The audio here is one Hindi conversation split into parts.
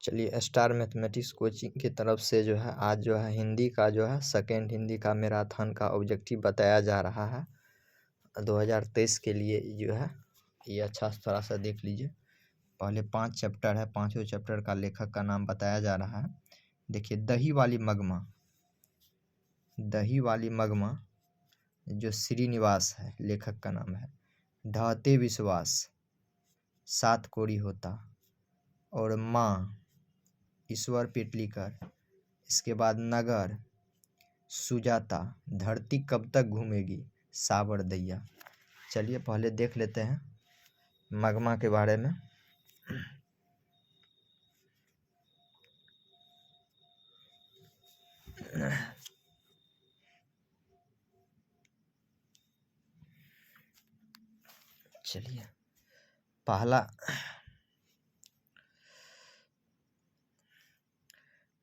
चलिए, स्टार मैथमेटिक्स कोचिंग की तरफ से जो है आज जो है हिंदी का जो है सेकेंड हिंदी का मैराथन का ऑब्जेक्टिव बताया जा रहा है 2023 के लिए जो है। ये अच्छा से थोड़ा सा देख लीजिए। पहले 5 चैप्टर है, पांचों चैप्टर का लेखक का नाम बताया जा रहा है। देखिए, दही वाली मगमा जो श्रीनिवास है, लेखक का नाम है। ढहते विश्वास, सात कोड़ी होता, और माँ ईश्वर पेटलीकर। इसके बाद नगर, सुजाता। धरती कब तक घूमेगी, सावर दैया। चलिए पहले देख लेते हैं मगमा के बारे में। चलिए, पहला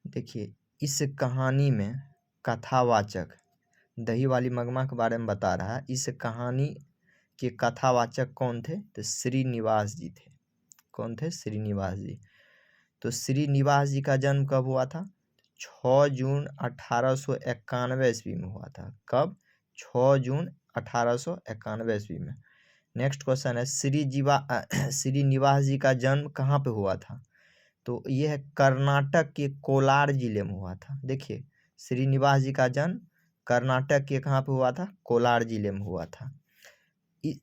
देखिए, इस कहानी में कथावाचक दही वाली मगमा के बारे में बता रहा है। इस कहानी के कथावाचक कौन थे? तो श्रीनिवास जी थे। कौन थे? श्रीनिवास जी। तो श्रीनिवास जी का जन्म कब हुआ था? 6 जून 1891 ईस्वी में हुआ था। कब? 6 जून 1891 ईस्वी में। नेक्स्ट क्वेश्चन है, श्रीनिवास जी का जन्म कहाँ पे हुआ था? तो यह है कर्नाटक के कोलार जिले में हुआ था। देखिए, श्रीनिवास जी का जन्म कर्नाटक के कहाँ पे हुआ था? कोलार जिले में हुआ था।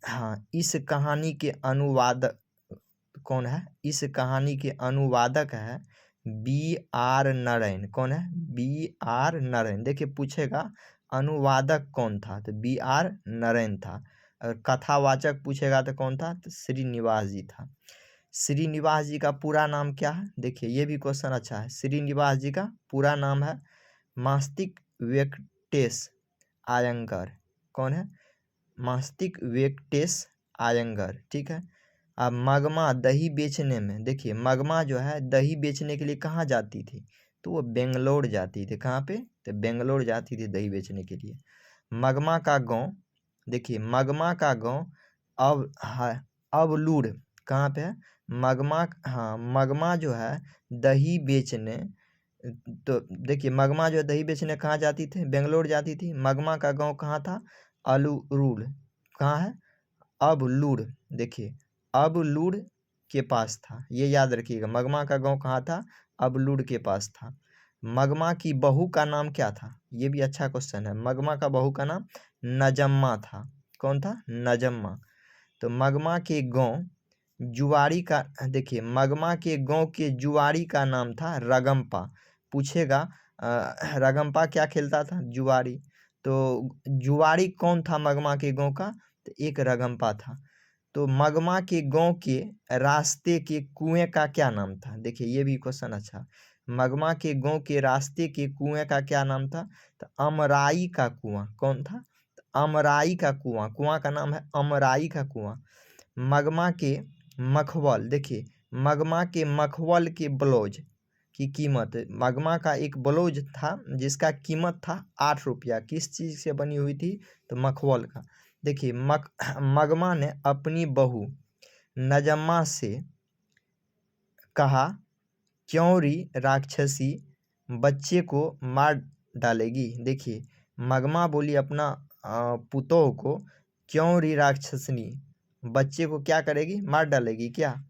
हाँ, इस कहानी के अनुवादक कौन है? इस कहानी के अनुवादक है B.R. नरेन। कौन है? B.R. नरेन। देखिए, पूछेगा अनुवादक कौन था, तो B.R. नरेन था। अगर कथावाचक पूछेगा तो कौन था? तो श्रीनिवास जी था। श्रीनिवास जी का पूरा नाम क्या है? देखिए, ये भी क्वेश्चन अच्छा है। श्रीनिवास जी का पूरा नाम है मास्तिक वेंकटेश आयंगर। कौन है? मास्तिक वेंकटेश आयंगर। ठीक है। अब मगमा दही बेचने में, देखिए मगमा जो है दही बेचने के लिए कहाँ जाती थी? तो वो बेंगलोर जाती थी। कहाँ पे? तो बेंगलोर जाती थी दही बेचने के लिए। मगमा का गांव, देखिए मगमा का गांव अबलूर कहाँ पे है? मगमा जो है दही बेचने, तो देखिए मगमा जो है दही बेचने कहाँ जाती थी? बेंगलोर जाती थी। मगमा का गांव कहाँ था? अलूर। कहाँ है? अबलूर। देखिए, अबलूर के पास था, ये याद रखिएगा। मगमा का गांव कहाँ था? अबलूर के पास था। मगमा की बहू का नाम क्या था? ये भी अच्छा क्वेश्चन है। मगमा का बहू का नाम नजम्मा था। कौन था? नजम्मा। तो मगमा के गांव जुआरी का, देखिए मगमा के गांव के जुआरी का नाम था रगम्पा। पूछेगा रगम्पा क्या खेलता था? जुआरी। तो जुआरी कौन था मगमा के गांव का? तो एक रगम्पा था। तो मगमा के गांव के रास्ते के कुएं का क्या नाम था? देखिए, ये भी क्वेश्चन अच्छा। मगमा के गांव के रास्ते के कुएं का क्या नाम था? तो अमराई का कुआं। कौन था? तो अमराई का कुआं। कुआं का नाम है अमराई का कुआं। मगमा के मखवल, देखिए मगमा के मखवल के ब्लाउज की कीमत, मगमा का एक ब्लाउज था जिसका कीमत था 8 रुपया। किस चीज़ से बनी हुई थी? तो मखवल का। देखिए मगमा ने अपनी बहू नजम्मा से कहा, क्योंरी राक्षसी बच्चे को मार डालेगी। देखिए, मगमा बोली अपना पुतोह को, क्योंरी राक्षसनी बच्चे को क्या करेगी? मार डालेगी क्या?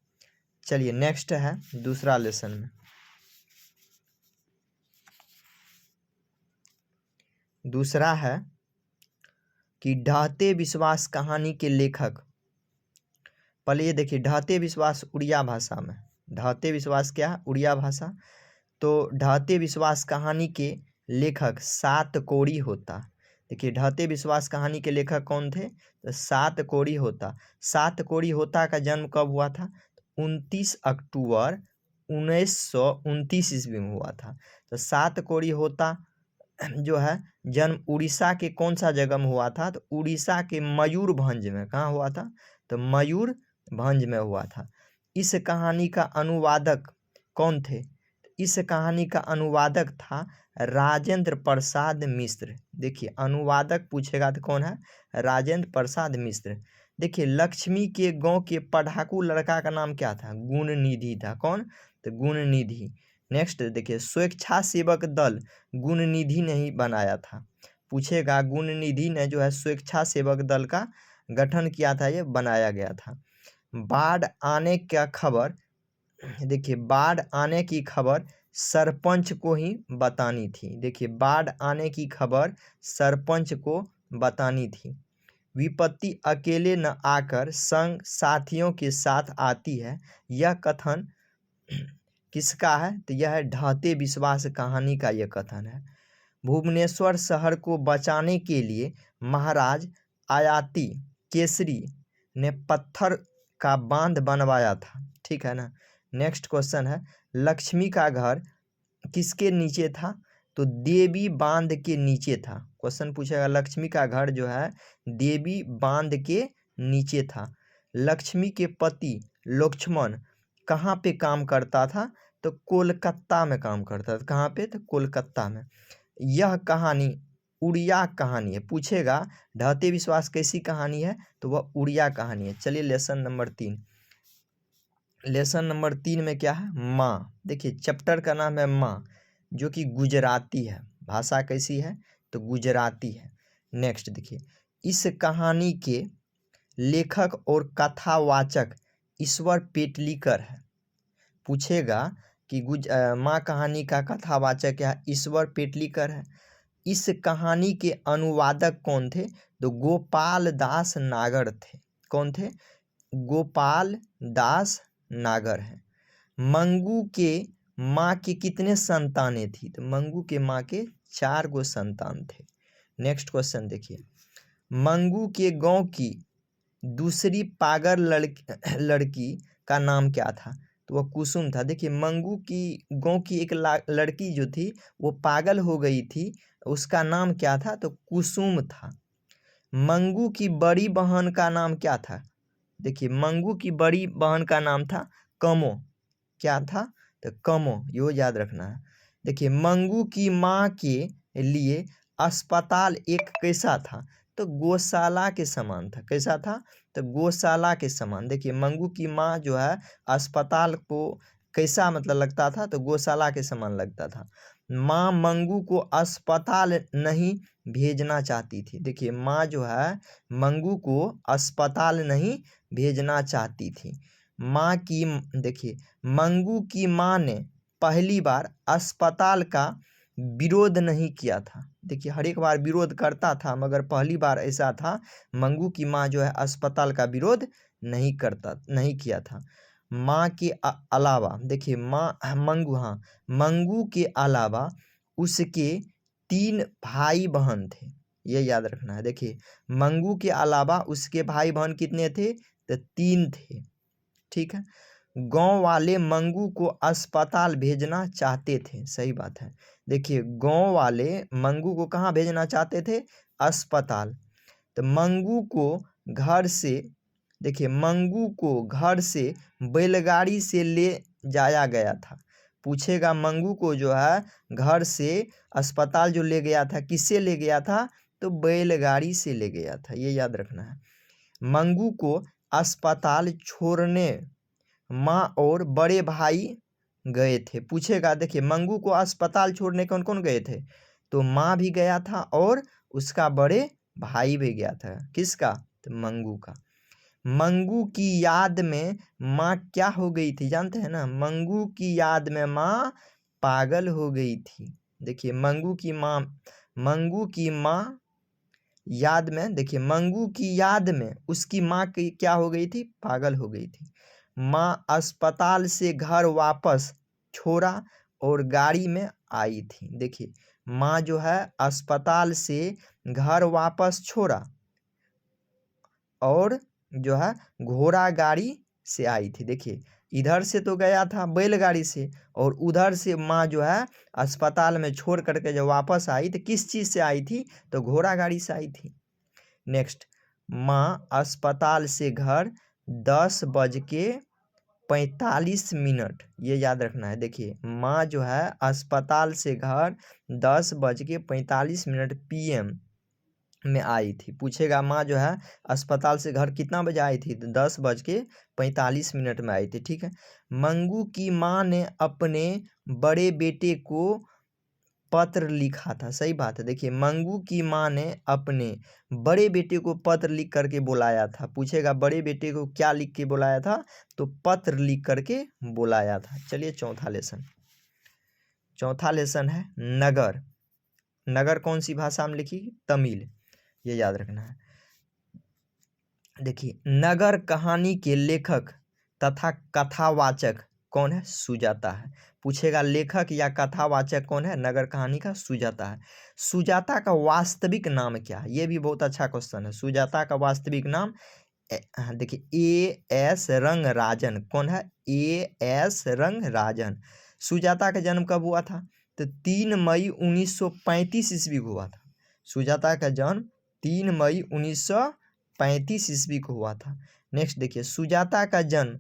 चलिए नेक्स्ट है दूसरा लेसन में। दूसरा है कि ढहते विश्वास कहानी के लेखक। पहले ये देखिए, ढहते विश्वास उड़िया भाषा में। ढहते विश्वास क्या है? उड़िया भाषा। तो ढहते विश्वास कहानी के लेखक सात कोड़ी होता। देखिए, ढहते विश्वास कहानी के लेखक कौन थे? तो सात कोड़ी होता। सात कोड़ी होता का जन्म कब हुआ था? 29 अक्टूबर 1929 ईस्वी में हुआ था। तो सात कोड़ी होता जो है जन्म उड़ीसा के कौन सा जगह में हुआ था? तो उड़ीसा के मयूरभंज में। कहाँ हुआ था? तो मयूरभंज में हुआ था। इस कहानी का अनुवादक कौन थे? इस कहानी का अनुवादक था राजेंद्र प्रसाद मिश्र। देखिए, अनुवादक पूछेगा तो कौन है? राजेंद्र प्रसाद मिश्र। देखिए लक्ष्मी के गांव के पढ़ाकू लड़का का नाम क्या था? गुणनिधि था। कौन? तो गुणनिधि। नेक्स्ट देखिए स्वेच्छा सेवक दल गुणनिधि ने ही बनाया था। पूछेगा गुणनिधि ने जो है स्वेच्छा सेवक दल का गठन किया था, ये बनाया गया था। बाढ़ आने का खबर, देखिए बाढ़ आने की खबर सरपंच को ही बतानी थी। देखिए बाढ़ आने की खबर सरपंच को बतानी थी। विपत्ति अकेले न आकर संग साथियों के साथ आती है, यह कथन किसका है? तो यह है ढहते विश्वास कहानी का यह कथन है। भुवनेश्वर शहर को बचाने के लिए महाराज आयाती केसरी ने पत्थर का बांध बनवाया था। ठीक है ना। नेक्स्ट क्वेश्चन है लक्ष्मी का घर किसके नीचे था? तो देवी बांध के नीचे था। क्वेश्चन पूछेगा लक्ष्मी का घर जो है देवी बांध के नीचे था। लक्ष्मी के पति लक्ष्मण कहाँ पे काम करता था? तो कोलकाता में काम करता था। कहाँ पे? तो कोलकाता में। यह कहानी उड़िया कहानी है। पूछेगा ढहते विश्वास कैसी कहानी है? तो वह उड़िया कहानी है। चलिए लेसन नंबर 3। लेसन नंबर 3 में क्या है? माँ। देखिए चैप्टर का नाम है माँ, जो कि गुजराती है। भाषा कैसी है? तो गुजराती है। नेक्स्ट देखिए इस कहानी के लेखक और कथावाचक ईश्वर पेटलीकर है। पूछेगा कि माँ कहानी का कथावाचक क्या? ईश्वर पेटलीकर है। इस कहानी के अनुवादक कौन थे? तो गोपाल दास नागर थे। कौन थे? गोपाल दास नागर है। मंगू के माँ के कितने संतानें थी? तो मंगू के माँ के 4 गो संतान थे। नेक्स्ट क्वेश्चन देखिए मंगू के गांव की दूसरी पागल लड़की का नाम क्या था? तो वह कुसुम था। देखिए मंगू की गांव की एक लड़की जो थी वो पागल हो गई थी, उसका नाम क्या था? तो कुसुम था। मंगू की बड़ी बहन का नाम क्या था? देखिए मंगू की बड़ी बहन का नाम था कमो। क्या था? तो कमो, यो याद रखना है। देखिए मंगू की माँ के लिए अस्पताल एक कैसा था? तो गौशाला के समान था। कैसा था? तो गौशाला के समान। देखिए मंगू की माँ जो है अस्पताल को कैसा मतलब लगता था? तो गौशाला के समान लगता था। माँ मंगू को अस्पताल नहीं भेजना चाहती थी। देखिए माँ जो है मंगू को अस्पताल नहीं भेजना चाहती थी। माँ की देखिए मंगू की माँ ने पहली बार अस्पताल का विरोध नहीं किया था। देखिए हर एक बार विरोध करता था, मगर पहली बार ऐसा था मंगू की माँ जो है अस्पताल का विरोध नहीं किया था। माँ के अलावा देखिए मंगू के अलावा उसके 3 भाई बहन थे। ये याद रखना है। देखिए मंगू के अलावा उसके भाई बहन कितने थे? तो 3 थे। ठीक है। गांव वाले मंगू को अस्पताल भेजना चाहते थे। सही बात है। देखिए गांव वाले मंगू को कहाँ भेजना चाहते थे? अस्पताल। तो मंगू को घर से, देखिए मंगू को घर से बैलगाड़ी से ले जाया गया था। पूछेगा मंगू को जो है घर से अस्पताल जो ले गया था, किससे ले गया था? तो बैलगाड़ी से ले गया था। ये याद रखना है। मंगू को अस्पताल छोड़ने माँ और बड़े भाई गए थे। पूछेगा देखिए मंगू को अस्पताल छोड़ने कौन कौन गए थे? तो माँ भी गया था और उसका बड़े भाई भी गया था। किसका? तो मंगू का। मंगू की याद में माँ क्या हो गई थी? जानते हैं ना, मंगू की याद में माँ पागल हो गई थी। देखिए मंगू की माँ याद में, देखिए मंगू की याद में उसकी माँ की क्या हो गई थी? पागल हो गई थी। माँ अस्पताल से घर वापस छोड़ा और गाड़ी में आई थी। देखिए माँ जो है अस्पताल से घर वापस छोड़ा और जो है घोड़ा गाड़ी से आई थी। देखिए इधर से तो गया था बैलगाड़ी से, और उधर से माँ जो है अस्पताल में छोड़ करके जब वापस आई तो किस चीज़ से आई थी? तो घोड़ा गाड़ी से आई थी। नेक्स्ट माँ अस्पताल से घर 10:45, ये याद रखना है। देखिए माँ जो है अस्पताल से घर 10:45 PM में आई थी। पूछेगा माँ जो है अस्पताल से घर कितना बजे आई थी, तो 10:45 में आई थी। ठीक है। मंगू की माँ ने अपने बड़े बेटे को पत्र लिखा था। सही बात है। देखिए, मंगू की माँ ने अपने बड़े बेटे को पत्र लिख करके बुलाया था। पूछेगा बड़े बेटे को क्या लिख के बुलाया था, तो पत्र लिख करके बुलाया था। चलिए चौथा लेसन है नगर। नगर कौन सी भाषा में लिखी, तमिल, ये याद रखना है। देखिए, नगर कहानी के लेखक तथा कथावाचक कौन है, सुजाता है। पूछेगा लेखक या कथावाचक कौन है, नगर कहानी का सुजाता है। सुजाता का वास्तविक नाम क्या है, ये भी बहुत अच्छा क्वेश्चन है। सुजाता का वास्तविक नाम देखिए A.S. रंगराजन। कौन है, A.S. रंगराजन। सुजाता का जन्म कब हुआ था, तो 3 मई 1935 ईस्वी को हुआ था। सुजाता का जन्म 3 मई 1935 ईस्वी को हुआ था। नेक्स्ट देखिए, सुजाता का जन्म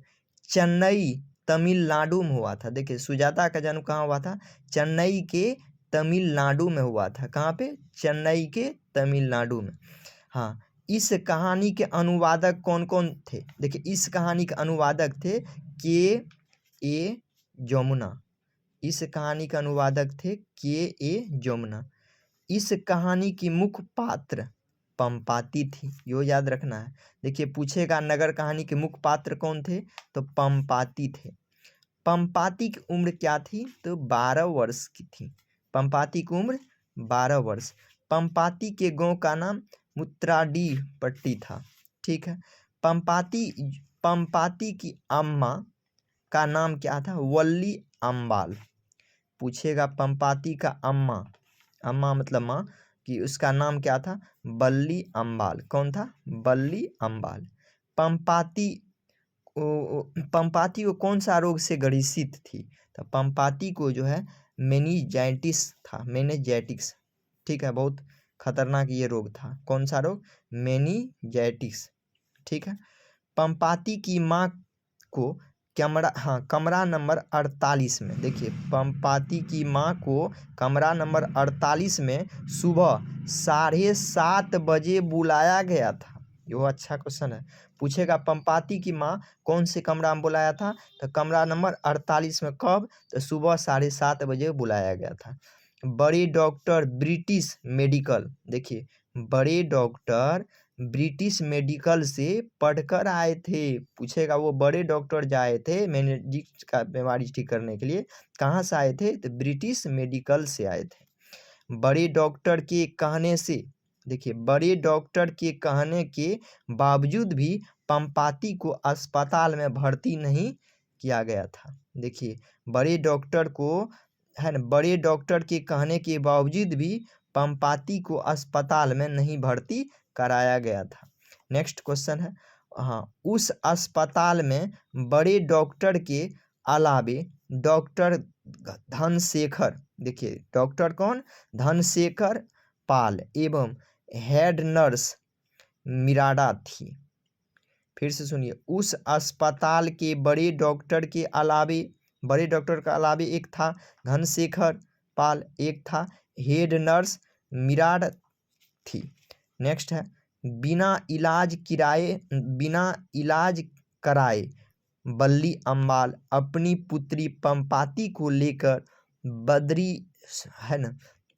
चेन्नई तमिलनाडु में हुआ था। देखिए, सुजाता का जन्म कहाँ हुआ था, चेन्नई के तमिलनाडु में हुआ था। कहाँ पे, चेन्नई के तमिलनाडु में। हाँ, इस कहानी के अनुवादक कौन कौन थे, देखिए इस कहानी के अनुवादक थे K.A. जमुना। इस कहानी के अनुवादक थे K.A. जमुना। इस कहानी की मुख्य पात्र पंपाती थी, यो याद रखना है। देखिए, पूछेगा नगर कहानी के मुख्य पात्र कौन थे, तो पंपाती थे। पंपाती की उम्र क्या थी, तो 12 वर्ष की थी। पंपाती की उम्र 12 वर्ष। पंपाती के गांव का नाम मुत्राडीह पट्टी था। ठीक है। पंपाती की अम्मा का नाम क्या था, वल्ली अम्बाल। पूछेगा पंपाती का अम्मा मतलब माँ, कि उसका नाम क्या था, बल्ली अम्बाल। कौन था, बल्ली अम्बाल। पंपाती पंपाती को कौन सा रोग से ग्रसित थी, तो पंपाती को जो है मेनिंजाइटिस था, मेनिंजाइटिस। ठीक है, बहुत खतरनाक ये रोग था। कौन सा रोग, मेनिंजाइटिस। ठीक है। पंपाती की माँ को कमरा नंबर 48 में, देखिए पंपाती की माँ को कमरा नंबर 48 में सुबह 7:30 बजे बुलाया गया था। यो अच्छा क्वेश्चन है। पूछेगा पंपाती की माँ कौन से कमरा में बुलाया था, तो कमरा नंबर 48 में। कब, तो सुबह 7:30 बजे बुलाया गया था। बड़े डॉक्टर ब्रिटिश मेडिकल, देखिए बड़े डॉक्टर ब्रिटिश मेडिकल से पढ़कर आए थे। पूछेगा वो बड़े डॉक्टर जो आए थे मेनिंजाइटिस का बीमारी ठीक करने के लिए, कहाँ से आए थे, तो ब्रिटिश मेडिकल से आए थे। बड़े डॉक्टर के कहने से, देखिए बड़े डॉक्टर के कहने के बावजूद भी पंपाती को अस्पताल में भर्ती नहीं किया गया था। देखिए बड़े डॉक्टर को है ना, बड़े डॉक्टर के कहने के बावजूद भी पंपाती को अस्पताल में नहीं भर्ती कराया गया था। नेक्स्ट क्वेश्चन है, हाँ, उस अस्पताल में बड़े डॉक्टर के अलावे डॉक्टर धनशेखर, देखिए डॉक्टर कौन, धनशेखर पाल एवं हेड नर्स मिराडा थी। फिर से सुनिए, उस अस्पताल के बड़े डॉक्टर के अलावे एक था धनशेखर पाल, एक था हेड नर्स मिराड थी। नेक्स्ट है, बिना इलाज कराए बल्ली अम्बाल अपनी पुत्री पंपाती को लेकर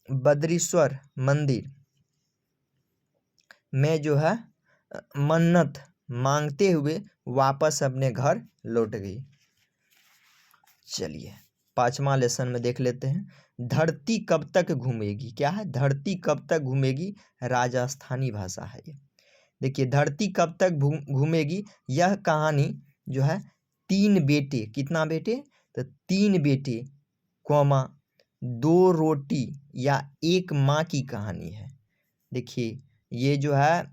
बद्रीश्वर मंदिर में जो है मन्नत मांगते हुए वापस अपने घर लौट गई। चलिए 5वां लेसन में देख लेते हैं, धरती कब तक घूमेगी। क्या है, धरती कब तक घूमेगी, राजस्थानी भाषा है ये। देखिए धरती कब तक घूमेगी, यह कहानी जो है 3 बेटे, कितना बेटे, तो 3 बेटे 2 रोटी या 1 माँ की कहानी है। देखिए ये जो है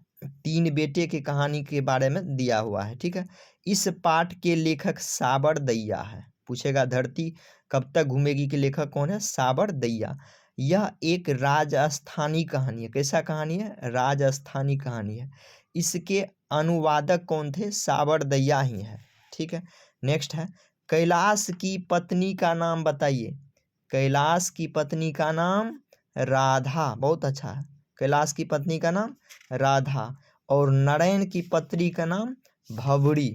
3 बेटे की कहानी के बारे में दिया हुआ है। ठीक है। इस पाठ के लेखक साबर दैया है। पूछेगा धरती कब तक घूमेगी के लेखक कौन है, साबर दैया। यह एक राजस्थानी कहानी है। कैसा कहानी है, राजस्थानी कहानी है। इसके अनुवादक कौन थे, साबर दैया ही है। ठीक है। नेक्स्ट है, कैलाश की पत्नी का नाम बताइए। कैलाश की पत्नी का नाम राधा, बहुत अच्छा है। कैलाश की पत्नी का नाम राधा, और नरेन की पत्री का नाम भवरी,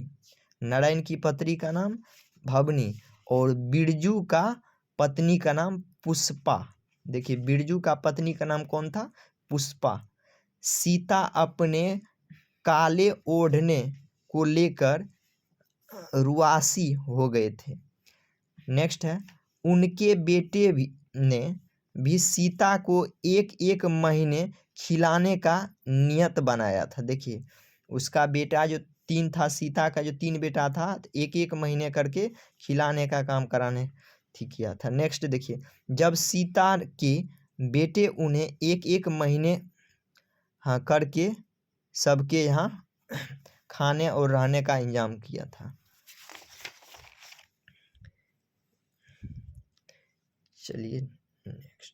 नरेन की पत्री का नाम भवनी, और बिरजू का पत्नी का नाम पुष्पा। देखिए बिरजू का पत्नी का नाम कौन था? पुष्पा। सीता अपने काले ओढ़ने को लेकर रुआसी हो गए थे। नेक्स्ट है, उनके बेटे ने भी सीता को एक एक महीने खिलाने का नियत बनाया था। देखिए उसका बेटा जो 3 था, सीता का जो 3 बेटा था, एक एक महीने करके खिलाने का काम कराने किया था। नेक्स्ट देखिए, जब सीता के बेटे उन्हें एक एक महीने करके सबके यहाँ खाने और रहने का इंतजाम किया था। चलिए नेक्स्ट।